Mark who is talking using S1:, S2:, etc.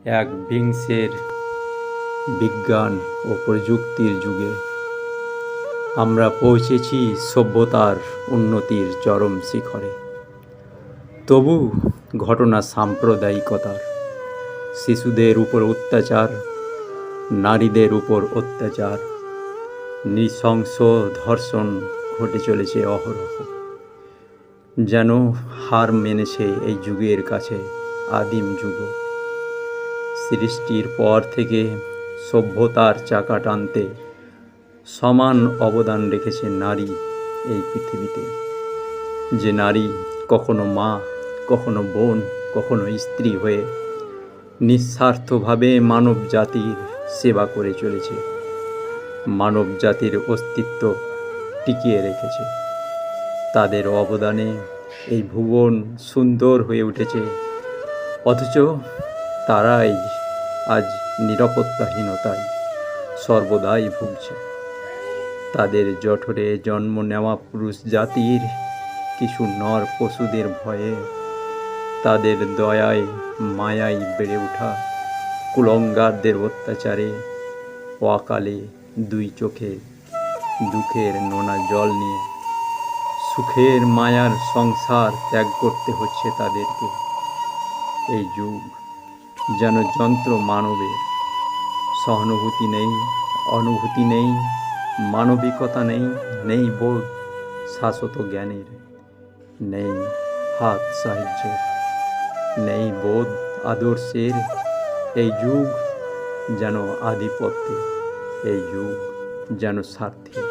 S1: একবিংশের বিজ্ঞান ও প্রযুক্তির যুগে আমরা পৌঁছেছি সভ্যতার উন্নতির চরম শিখরে। তবু ঘটনা সাম্প্রদায়িকতার, শিশুদের উপর অত্যাচার, নারীদের উপর অত্যাচার, নৃশংস ধর্ষণ ঘটে চলেছে অহরহ। যেন হার মেনেছে এই যুগের কাছে আদিম যুগ। সৃষ্টির পর থেকে সভ্যতার চাকা টানতে সমান অবদান রেখেছে নারী এই পৃথিবীতে। যে নারী কখনো মা, কখনো বোন, কখনো স্ত্রী হয়ে নিঃস্বার্থভাবে মানব জাতির সেবা করে চলেছে, মানব জাতির অস্তিত্ব টিকিয়ে রেখেছে। তাদের অবদানে এই ভুবন সুন্দর হয়ে উঠেছে, অথচ তারাই আজ নিরাপত্তাহীনতায় সর্বদাই ভুগছে। তাদের জঠরে জন্ম নেওয়া পুরুষ জাতির কিছু নর পশুদের ভয়ে, তাদের দয়ায় মায়ায় বেড়ে ওঠা কুলঙ্গারদের অত্যাচারে অকালে দুই চোখে দুঃখের নোনা জল নিয়ে সুখের মায়ার সংসার ত্যাগ করতে হচ্ছে তাদেরকে। এই যুগ যেন যন্ত্র মানবের, সহানুভূতি নেই, অনুভূতি নেই, মানবিকতা নেই, নেই বোধ শাশ্বত জ্ঞানের, নেই হাত সাহায্যের, নেই বোধ আদর্শের। এই যুগ যেন আধিপত্যের, এই যুগ যেন স্বার্থের।